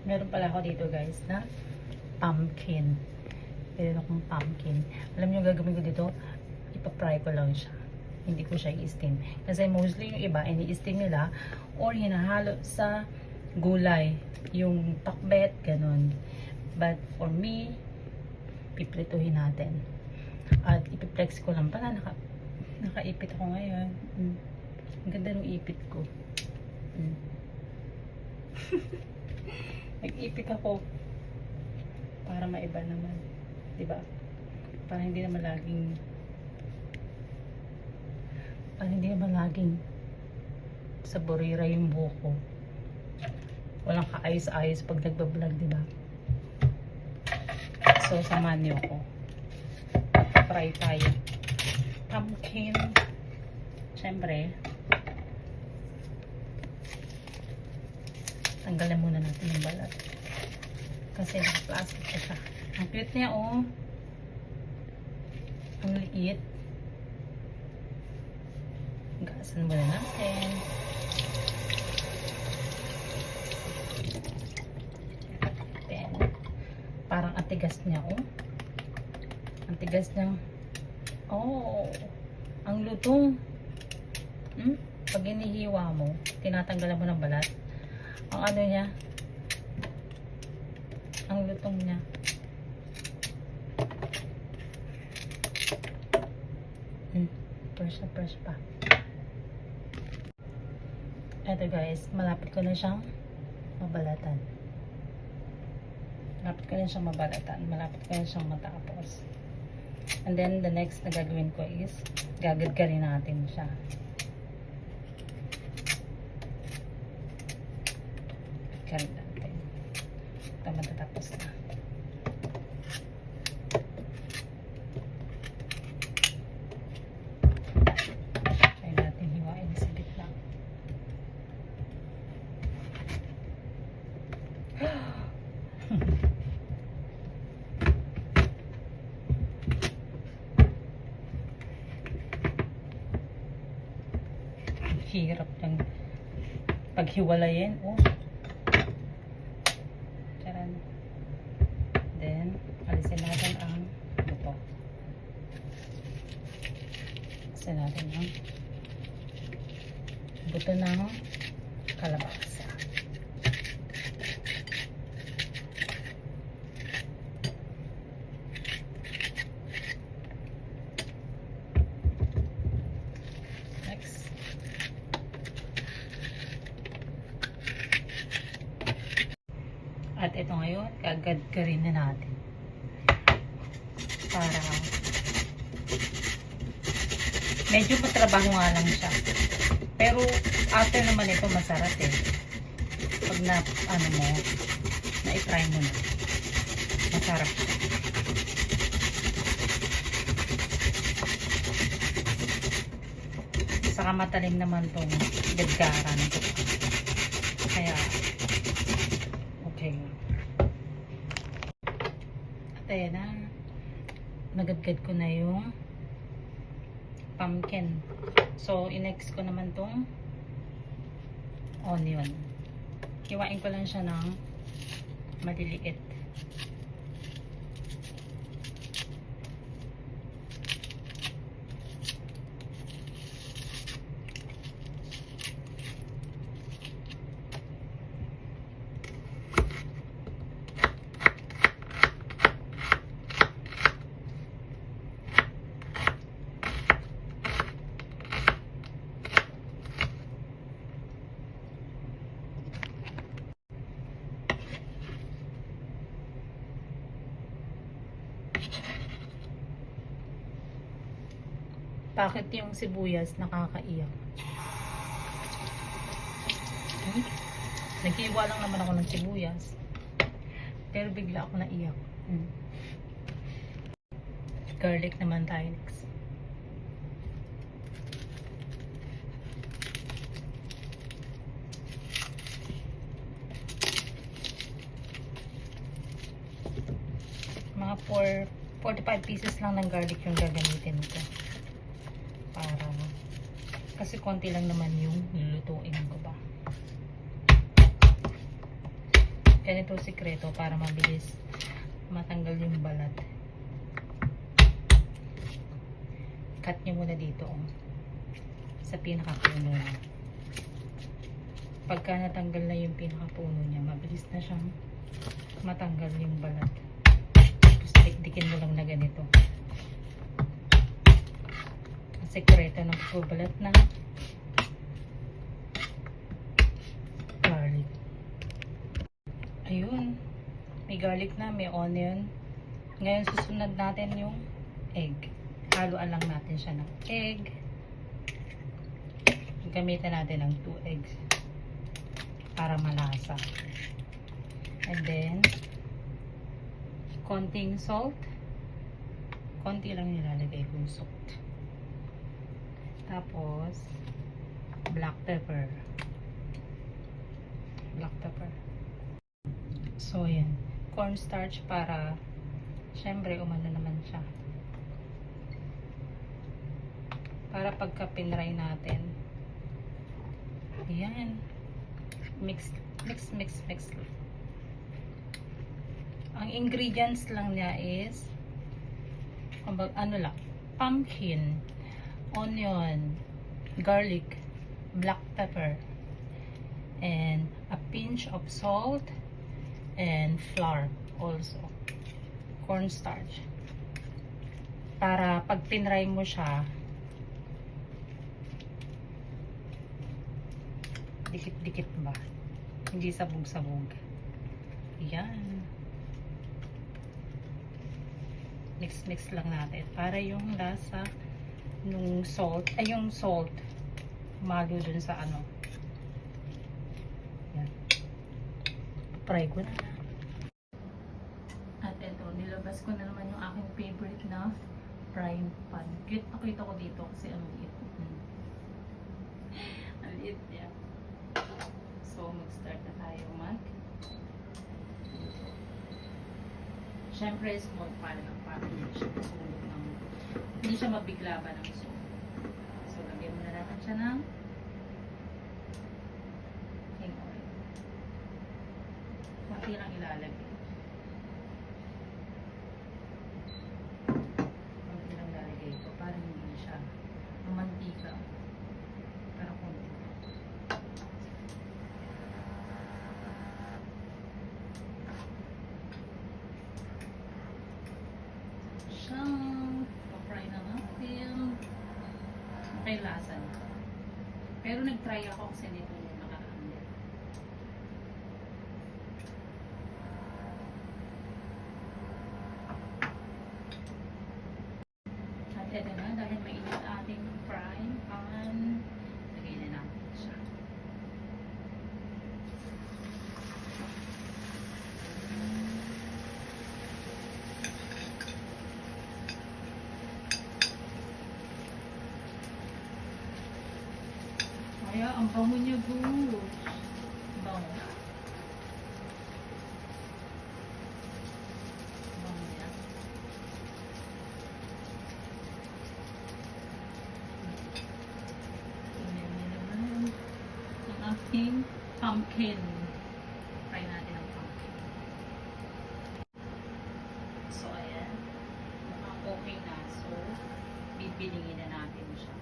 Meron pala ako dito guys na pumpkin. Meron akong pumpkin. Alam niyo gagawin ko dito? Ipa-fry ko lang siya. Hindi ko siya i-steam. Kasi mostly yung iba, ini-steam nila or hinahalo sa gulay. Yung pakbet, ganun. But for me, piprituhin natin. At ipiplex ko lang pala. Nakaipit ako ngayon. Ang ganda ng ipit ko. Nag-ipit ako para maiba naman, 'di ba? Para hindi naman laging saborira yung buhok ko. Walang kaayos-ayos pag nagba-vlog, 'di ba? So samahan niyo ako. Fry tayo. Pumpkin. Siyempre, tanggalin muna natin yung balat. Kasi naka-plastic pa siya. Ang cute niya, oh. Ang liit. Gasan muna natin. Then, parang atigas niya, oh. Ang tigas niya. Oh, ang lutong. Pag inihiwa mo, tinatanggalan mo ng balat. Ang ano niya, ang lutong niya. Fresh pa. Eto guys, malapit ko na siyang mabalatan. Malapit ko na siyang matapos. And then, the next na gagawin ko is, gagadgarin natin siya. Garin natin. Ito matatapos na. Try natin hiwain sa gitna. Hirap ng paghiwalayin. Oh. Charan. Then, alisin natin ang buto. Alisin natin ang buto ng kalabasa. At ito ngayon, gagadgarin na natin. Para medyo matrabaho nga lang siya. Pero after naman ito masarap eh. Pag na ano mo, na-try mo na. Masarap siya. Saka matalim naman tong gadgaran. Kaya okay. At ayan na. Nagadgad ko na yung pumpkin. So, in-next ko naman tong onion. Hiwain ko lang siya ng maliliit. Bakit yung sibuyas nakakaiyak? Naghiwa lang naman ako ng sibuyas. Pero bigla ako naiyak. Garlic naman tayo next. Mga 45 pieces lang ng garlic yung gagamitin ko. Para kasi konti lang naman yung lulutuin ko ba. Ganito sikreto para mabilis matanggal yung balat. Cut nyo muna dito sa pinakapuno niya. Pagka natanggal na yung pinakapuno niya, mabilis na siyang matanggal yung balat. Tapos dikdikin mo lang na ganito. Ang sekreto ng pagbabalat na garlic. Ayun, may garlic na, may onion. Ngayon susunod natin yung egg. Haluan lang natin siya ng egg. Gamitan natin ng 2 eggs para malasa. And then konting salt. Konti lang nilalagay kong salt. Tapos black pepper. Black pepper. So yan, cornstarch para syempre umano naman siya. Para pagka pinray natin, ayan, mix. Ang ingredients lang niya is ano lang, pumpkin, onion, garlic, black pepper, and a pinch of salt, and flour also, cornstarch. Para pag pinray mo siya, dikit-dikit ba? Hindi sabog-sabog. Yan. Mix lang natin para yung lasa nung salt, ay yung salt malo dun sa ano. Yan. Try ko na. At eto, nilabas ko na naman yung aking favorite na frying pan. Cute na kita ko dito kasi ang liit. Ang liit niya. So, mag-start na tayo Siyempre, small pan lang para hindi siya mabigla ba ng soup. So, lagyan muna natin siya ng king oil. Kunti lang ilalagay. Kunti lang lalagay ito para hindi siya mamantika. Para kunti. Pa-fry na natin. Okay, lasa na. Pero nag-try ako kasi nito yung nakaraan. At eto na, dahil mainit ating frying pan, lagay na natin siya. Kaya, ang bango niya, gosh. Bango. Bango niya. Tingnan niyo naman. Ang aking pumpkin. Try natin ang pumpkin. So, ayan. Mukhang okay na. So, bibilingin na natin siya.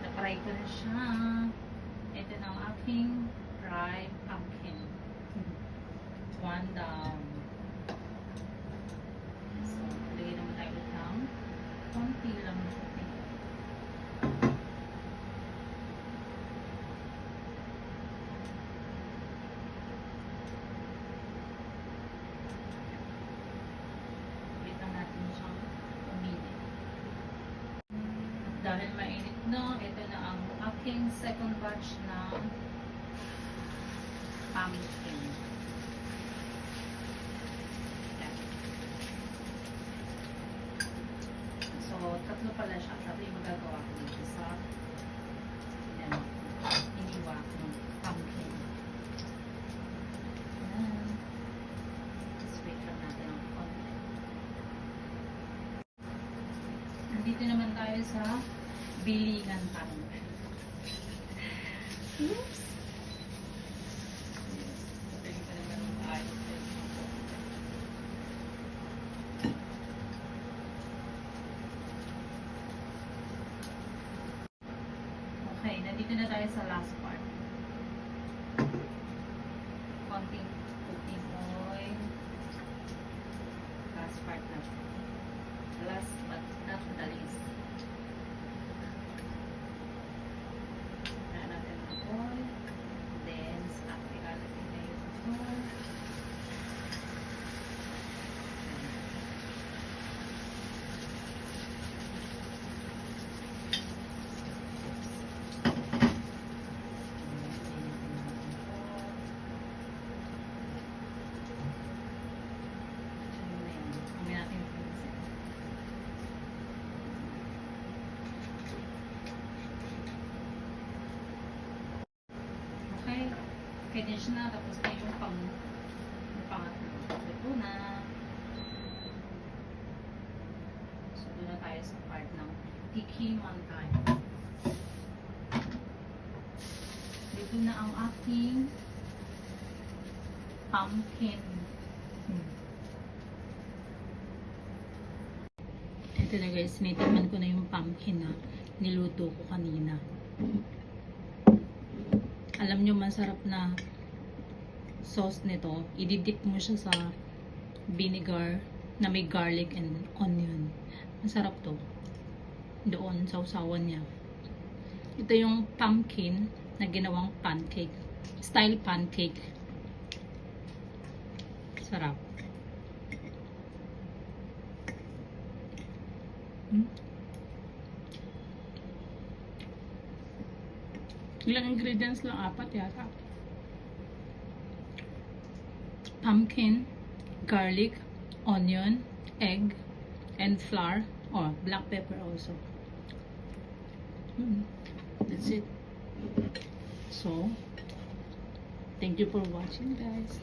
Na-fry ko na siya. Ito na ang aking fried pumpkin. One down. So, lagyan naman tayo ng konti lang na siya. Dahil mainit na, ito na ang aking second batch ng pumpkin. So, tatlo pala siya. Tatlo yung magagawa ko dito sa iniwa ng pumpkin. Ayan. Just wait lang natin ang konti. Nandito naman tayo sa bilingan tayo. Oops! Dito naman tayo. Okay, nandito na tayo sa last part. Konting cooking oil. Last part na. Last but not the least. Ayan natin ang oil. Then, stop. Ilalagay na yung oil. Finish na, tapos na yung pangatlo. Ito na. So, doon na tayo sa part ng tikiman tayo. Dito na ang aking pumpkin. Ito na guys, natikman ko na yung pumpkin na niluto ko kanina. Alam nyo, masarap na sauce nito. Ididip mo siya sa vinegar na may garlic and onion. Masarap to. Doon, sausawan niya. Ito yung pumpkin na ginawang pancake. Style pancake. Sarap. Ilang ingredients lang? 4 yata. Pumpkin, garlic, onion, egg, and flour, or black pepper also. That's it. So, thank you for watching, guys.